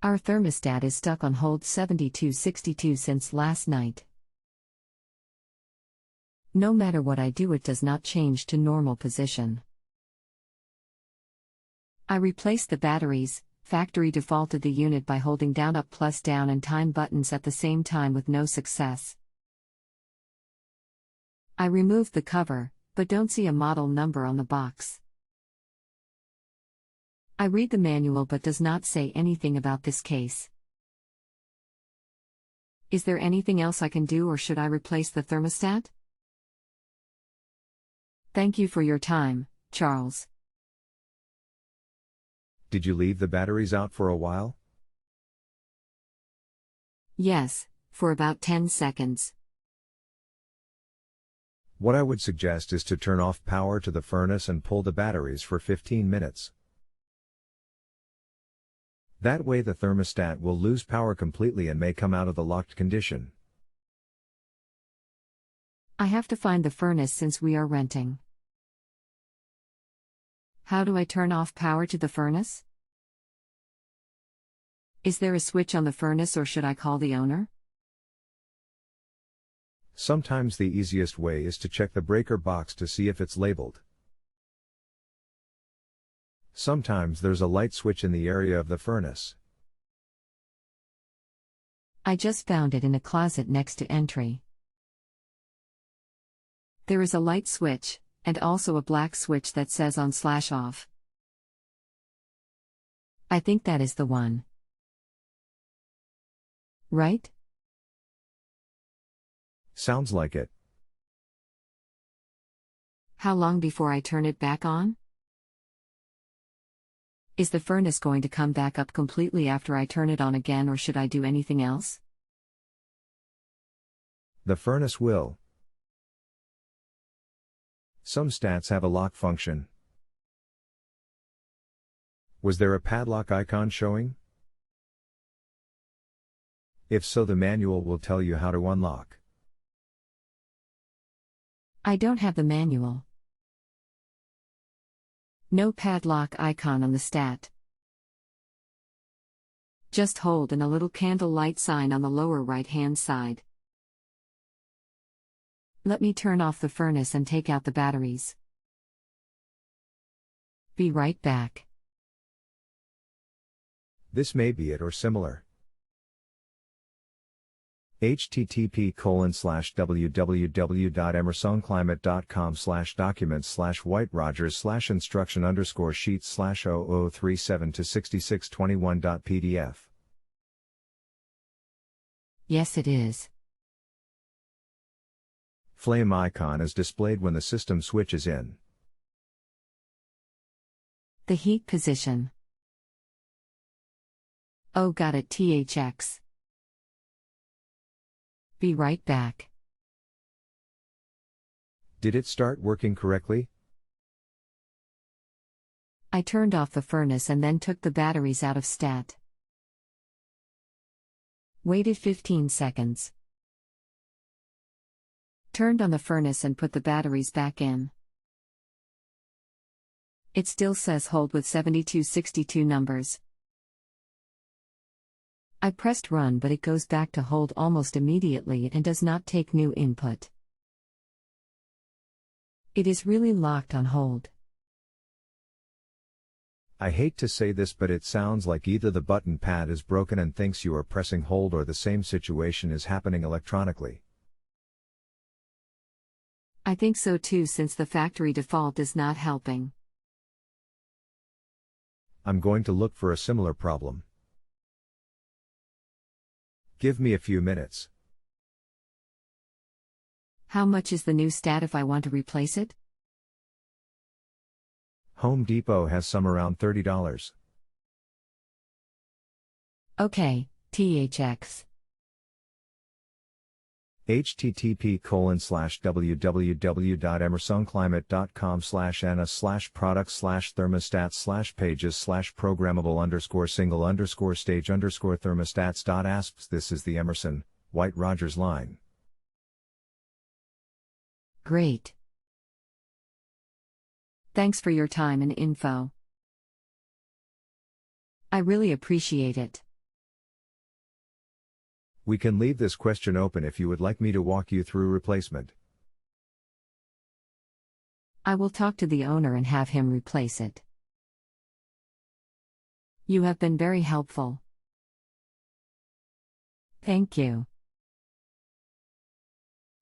Our thermostat is stuck on hold 7262 since last night. No matter what I do, it does not change to normal position. I replaced the batteries, factory defaulted the unit by holding down up+down and time buttons at the same time with no success. I removed the cover, but don't see a model number on the box. I read the manual but does not say anything about this case. Is there anything else I can do, or should I replace the thermostat? Thank you for your time, Charles. Did you leave the batteries out for a while? Yes, for about 10 seconds. What I would suggest is to turn off power to the furnace and pull the batteries for 15 minutes. That way the thermostat will lose power completely and may come out of the locked condition. I have to find the furnace since we are renting. How do I turn off power to the furnace? Is there a switch on the furnace, or should I call the owner? Sometimes the easiest way is to check the breaker box to see if it's labeled. Sometimes there's a light switch in the area of the furnace. I just found it in a closet next to entry. There is a light switch, and also a black switch that says on/off. I think that is the one. Right? Sounds like it. How long before I turn it back on? Is the furnace going to come back up completely after I turn it on again, or should I do anything else? The furnace will. Some stats have a lock function. Was there a padlock icon showing? If so, the manual will tell you how to unlock. I don't have the manual. No padlock icon on the stat. Just hold and a little candle light sign on the lower right-hand side. Let me turn off the furnace and take out the batteries. Be right back. This may be it or similar. http://www.emersonClimate.com/documents/whiterogers/instruction_sheets/0037-6621.pdf. Yes, it is. Flame icon is displayed when the system switch is in. The heat position. Oh, got it. THX. Be right back. Did it start working correctly? I turned off the furnace and then took the batteries out of stat. Waited 15 seconds. Turned on the furnace and put the batteries back in. It still says hold with 7262 numbers. I pressed run, but it goes back to hold almost immediately and does not take new input. It is really locked on hold. I hate to say this, but it sounds like either the button pad is broken and thinks you are pressing hold, or the same situation is happening electronically. I think so too, since the factory default is not helping. I'm going to look for a similar problem. Give me a few minutes. How much is the new stat if I want to replace it? Home Depot has some around $30. Okay, THX. http://www.emersonclimate.com/ana/products/thermostats/pages/programmable_single_stage_thermostats.asps. This is the Emerson, White Rogers line. Great. Thanks for your time and info. I really appreciate it. We can leave this question open if you would like me to walk you through replacement. I will talk to the owner and have him replace it. You have been very helpful. Thank you.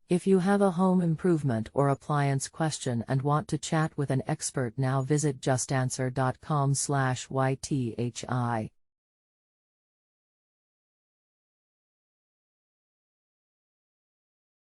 If you have a home improvement or appliance question and want to chat with an expert now, visit justanswer.com/YTHI.